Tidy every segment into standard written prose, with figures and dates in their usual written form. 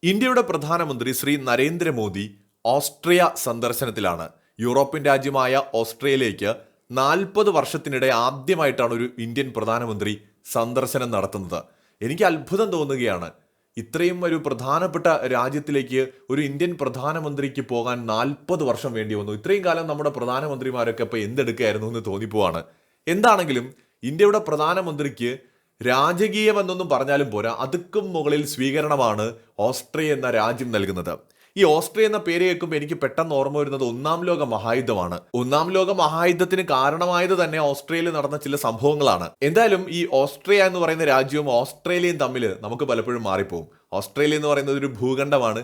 ഇന്ത്യയുടെ പ്രധാനമന്ത്രി Shri Narendra Modi Austria സന്ദർശനത്തിലാണ്. European രാജ്യമായ ഓസ്ട്രിയയിലേക്ക് 40 വർഷത്തിനിടെ ആദ്യമായിട്ടാണ് ഒരു ഇന്ത്യൻ പ്രധാനമന്ത്രി സന്ദർശനം നടത്തുന്നത്. എനിക്ക് അത്ഭുതം തോന്നുകയാണ്. ഇത്രയും ഒരു പ്രധാനപ്പെട്ട രാജ്യത്തിലേക്ക് ഒരു ഇന്ത്യൻ പ്രധാനമന്ത്രിക്ക് പോകാൻ 40 വർഷം വേണ്ടി വന്നു. ഇത്രയും കാലം നമ്മുടെ പ്രധാനമന്ത്രിമാരൊക്കെ ഇപ്പോൾ എന്തെടുക്കുകയായിരുന്നു എന്ന് തോന്നിപ്പോവാണ്. എന്താണെങ്കിലും ഇന്ത്യയുടെ പ്രധാനമന്ത്രിക്ക് രാജകീയമെന്നൊന്നും പറഞ്ഞാലും പോരാ, അതുക്കും മുകളിൽ സ്വീകരണമാണ് ഓസ്ട്രിയ എന്ന രാജ്യം നൽകുന്നത്. ഈ ഓസ്ട്രിയ എന്ന പേര് കേൾക്കുമ്പോൾ എനിക്ക് പെട്ടെന്ന് ഓർമ്മ വരുന്നത് ഒന്നാം ലോക മഹായുദ്ധമാണ്. ഒന്നാം ലോക മഹായുദ്ധത്തിന് കാരണമായത് തന്നെ ഓസ്ട്രിയയിൽ നടന്ന ചില സംഭവങ്ങളാണ്. എന്തായാലും ഈ ഓസ്ട്രിയ എന്ന് പറയുന്ന രാജ്യവും ഓസ്ട്രേലിയയും തമ്മിൽ നമുക്ക് പലപ്പോഴും മാറിപ്പോകും. ഓസ്ട്രേലിയ എന്ന് പറയുന്നത് ഒരു ഭൂഖണ്ഡമാണ്.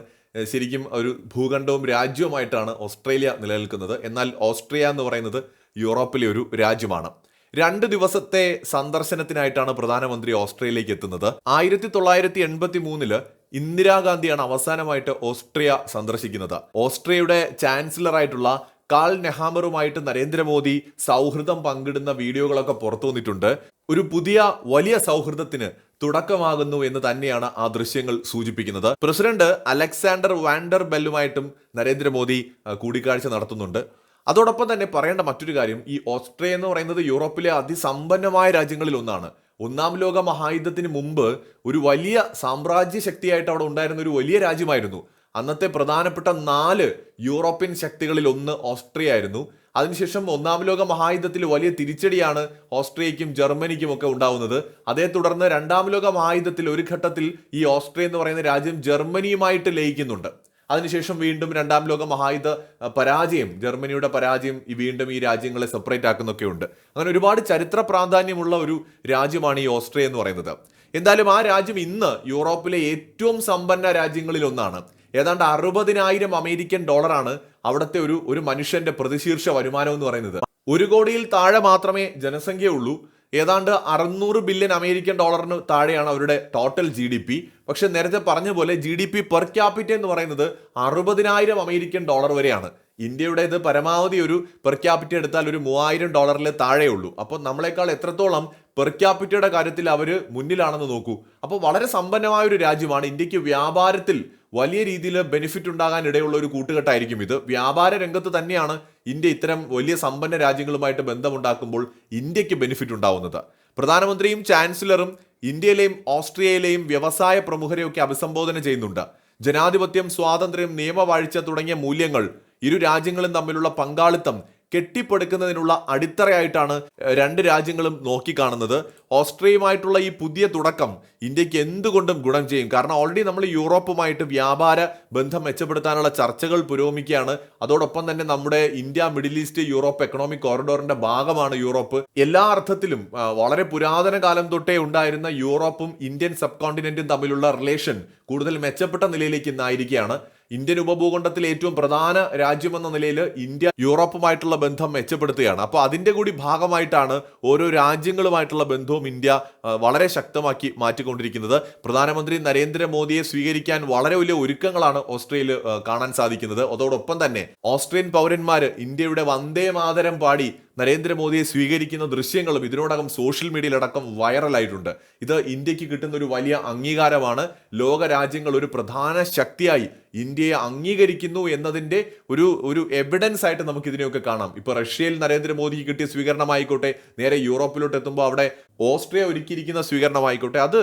ശരിക്കും ഒരു ഭൂഖണ്ഡവും രാജ്യവുമായിട്ടാണ് ഓസ്ട്രേലിയ നിലനിൽക്കുന്നത്. എന്നാൽ ഓസ്ട്രിയ എന്ന് പറയുന്നത് യൂറോപ്പിലെ ഒരു രാജ്യമാണ്. 2 ദിവസത്തെ സന്ദർശനത്തിനായിട്ടാണ് പ്രധാനമന്ത്രി ഓസ്ട്രേലിയയിലേക്ക് എത്തുന്നത്. 1983 ഇന്ദിരാഗാന്ധിയാണ് അവസാനമായിട്ട് ഓസ്ട്രിയ സന്ദർശിക്കുന്നത്. ഓസ്ട്രിയയുടെ ചാൻസലറായിട്ടുള്ള കാൾ നെഹാമറുമായിട്ട് നരേന്ദ്രമോദി സൗഹൃദം പങ്കിടുന്ന വീഡിയോകളൊക്കെ പുറത്തു വന്നിട്ടുണ്ട്. ഒരു പുതിയ വലിയ സൗഹൃദത്തിന് തുടക്കമാകുന്നു എന്ന് തന്നെയാണ് ആ ദൃശ്യങ്ങൾ സൂചിപ്പിക്കുന്നത്. പ്രസിഡന്റ് അലക്സാണ്ടർ വാൻഡർ ബെല്ലുമായിട്ടും നരേന്ദ്രമോദി കൂടിക്കാഴ്ച നടത്തുന്നുണ്ട്. അതോടൊപ്പം തന്നെ പറയേണ്ട മറ്റൊരു കാര്യം, ഈ ഓസ്ട്രിയ എന്ന് പറയുന്നത് യൂറോപ്പിലെ അതിസമ്പന്നമായ രാജ്യങ്ങളിൽ ഒന്നാണ്. ഒന്നാം ലോക മഹായുദ്ധത്തിന് മുമ്പ് ഒരു വലിയ സാമ്രാജ്യ ശക്തിയായിട്ട് അവിടെ ഉണ്ടായിരുന്ന ഒരു വലിയ രാജ്യമായിരുന്നു. അന്നത്തെ പ്രധാനപ്പെട്ട 4 യൂറോപ്യൻ ശക്തികളിൽ ഒന്ന് ഓസ്ട്രിയ ആയിരുന്നു. അതിനുശേഷം ഒന്നാം ലോക മഹായുദ്ധത്തിൽ വലിയ തിരിച്ചടിയാണ് ഓസ്ട്രിയയ്ക്കും ജർമ്മനിക്കും ഒക്കെ ഉണ്ടാവുന്നത്. അതേ തുടർന്ന് 2ാം ലോക മഹായുദ്ധത്തിൽ ഒരു ഘട്ടത്തിൽ ഈ ഓസ്ട്രിയ എന്ന് പറയുന്ന രാജ്യം ജർമ്മനിയുമായിട്ട് ലയിക്കുന്നുണ്ട്. അതിനുശേഷം വീണ്ടും 2ാം ലോക മഹായുദ്ധ പരാജയം, ജർമ്മനിയുടെ പരാജയം വീണ്ടും ഈ രാജ്യങ്ങളെ സെപ്പറേറ്റ് ആക്കുന്നൊക്കെ ഉണ്ട്. അങ്ങനെ ഒരുപാട് ചരിത്ര പ്രാധാന്യമുള്ള ഒരു രാജ്യമാണ് ഈ ഓസ്ട്രിയ എന്ന് പറയുന്നത്. എന്തായാലും ആ രാജ്യം ഇന്ന് യൂറോപ്പിലെ ഏറ്റവും സമ്പന്ന രാജ്യങ്ങളിൽ ഒന്നാണ്. ഏതാണ്ട് 60,000 അമേരിക്കൻ ഡോളറാണ് അവിടുത്തെ ഒരു മനുഷ്യന്റെ പ്രതിശീർഷ വരുമാനം എന്ന് പറയുന്നത്. 1 കോടിയിൽ താഴെ മാത്രമേ ജനസംഖ്യയുള്ളൂ. ഏതാണ്ട് 600 ബില്യൺ അമേരിക്കൻ ഡോളറിന് താഴെയാണ് അവരുടെ ടോട്ടൽ GDP. പക്ഷെ നേരത്തെ പറഞ്ഞ പോലെ GDP പെർ ക്യാപിറ്റ എന്ന് പറയുന്നത് 60,000 അമേരിക്കൻ ഡോളർ വരെയാണ്. ഇന്ത്യയുടേത് പരമാവധി ഒരു പെർ ക്യാപിറ്റ എടുത്താൽ ഒരു $3,000 താഴെയുള്ളൂ. അപ്പോൾ നമ്മളെക്കാൾ എത്രത്തോളം പെർ ക്യാപിറ്റയുടെ കാര്യത്തിൽ അവർ മുന്നിലാണെന്ന് നോക്കൂ. അപ്പോൾ വളരെ സമ്പന്നമായ ഒരു രാജ്യമാണ്. ഇന്ത്യക്ക് വ്യാപാരത്തിൽ വലിയ രീതിയിൽ ബെനിഫിറ്റ് ഉണ്ടാകാൻ ഇടയുള്ള ഒരു കൂട്ടുകെട്ടായിരിക്കും ഇത്. വ്യാപാര രംഗത്ത് തന്നെയാണ് ഇന്ത്യ ഇത്തരം വലിയ സമ്പന്ന രാജ്യങ്ങളുമായിട്ട് ബന്ധമുണ്ടാക്കുമ്പോൾ ഇന്ത്യക്ക് ബെനിഫിറ്റ് ഉണ്ടാവുന്നത്. പ്രധാനമന്ത്രിയും ചാൻസലറും ഇന്ത്യയിലെയും ഓസ്ട്രിയയിലെയും വ്യവസായ പ്രമുഖരെയൊക്കെ അഭിസംബോധന ചെയ്യുന്നുണ്ട്. ജനാധിപത്യം, സ്വാതന്ത്ര്യം, നിയമവാഴ്ച തുടങ്ങിയ മൂല്യങ്ങൾ ഇരു രാജ്യങ്ങളും തമ്മിലുള്ള പങ്കാളിത്തം കെട്ടിപ്പടുക്കുന്നതിനുള്ള അടിത്തറയായിട്ടാണ് 2 രാജ്യങ്ങളും നോക്കിക്കാണുന്നത്. ഓസ്ട്രിയയുമായിട്ടുള്ള ഈ പുതിയ തുടക്കം ഇന്ത്യക്ക് എന്തുകൊണ്ടും ഗുണം ചെയ്യും. കാരണം ഓൾറെഡി നമ്മൾ യൂറോപ്പുമായിട്ട് വ്യാപാര ബന്ധം മെച്ചപ്പെടുത്താനുള്ള ചർച്ചകൾ പുരോഗമിക്കുകയാണ്. അതോടൊപ്പം തന്നെ നമ്മുടെ India middle east Europe economic കോറിഡോറിന്റെ ഭാഗമാണ് യൂറോപ്പ്. എല്ലാ അർത്ഥത്തിലും വളരെ പുരാതന കാലം തൊട്ടേ ഉണ്ടായിരുന്ന യൂറോപ്പും ഇന്ത്യൻ സബ് കോണ്ടിനെന്റും തമ്മിലുള്ള റിലേഷൻ കൂടുതൽ മെച്ചപ്പെട്ട നിലയിലേക്ക് ഇന്നായിരിക്കുകയാണ്. ഇന്ത്യൻ ഉപഭൂഖണ്ഡത്തിലെ ഏറ്റവും പ്രധാന രാജ്യമെന്ന നിലയിൽ ഇന്ത്യ യൂറോപ്പുമായിട്ടുള്ള ബന്ധം മെച്ചപ്പെടുത്തുകയാണ്. അപ്പോൾ അതിൻ്റെ കൂടി ഭാഗമായിട്ടാണ് ഓരോ രാജ്യങ്ങളുമായിട്ടുള്ള ബന്ധവും ഇന്ത്യ വളരെ ശക്തമാക്കി മാറ്റിക്കൊണ്ടിരിക്കുന്നത്. പ്രധാനമന്ത്രി നരേന്ദ്രമോദിയെ സ്വീകരിക്കാൻ വളരെ വലിയ ഒരുക്കങ്ങളാണ് ഓസ്ട്രിയയിൽ കാണാൻ സാധിക്കുന്നത്. അതോടൊപ്പം തന്നെ ഓസ്ട്രിയൻ പൗരന്മാർ ഇന്ത്യയുടെ വന്ദേ മാതരം പാടി നരേന്ദ്രമോദിയെ സ്വീകരിക്കുന്ന ദൃശ്യങ്ങളും ഇതിനോടകം സോഷ്യൽ മീഡിയയിലടക്കം വൈറലായിട്ടുണ്ട്. ഇത് ഇന്ത്യക്ക് കിട്ടുന്ന ഒരു വലിയ അംഗീകാരമാണ്. ലോക രാജ്യങ്ങൾ ഒരു പ്രധാന ശക്തിയായി ഇന്ത്യയെ അംഗീകരിക്കുന്നു എന്നതിൻ്റെ ഒരു എവിഡൻസ് ആയിട്ട് നമുക്ക് ഇതിനെയൊക്കെ കാണാം. ഇപ്പോൾ റഷ്യയിൽ നരേന്ദ്രമോദിക്ക് കിട്ടിയ സ്വീകരണമായിക്കോട്ടെ, നേരെ യൂറോപ്പിലോട്ട് എത്തുമ്പോൾ അവിടെ ഓസ്ട്രിയ ഒരുക്കിയിരിക്കുന്ന സ്വീകരണമായിക്കോട്ടെ, അത്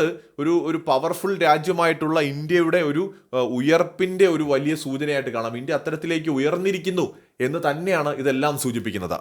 ഒരു പവർഫുൾ രാജ്യമായിട്ടുള്ള ഇന്ത്യയുടെ ഒരു ഉയർപ്പിൻ്റെ ഒരു വലിയ സൂചനയായിട്ട് കാണാം. ഇന്ത്യ അത്തരത്തിലേക്ക് ഉയർന്നിരിക്കുന്നു എന്ന് തന്നെയാണ് ഇതെല്ലാം സൂചിപ്പിക്കുന്നത്.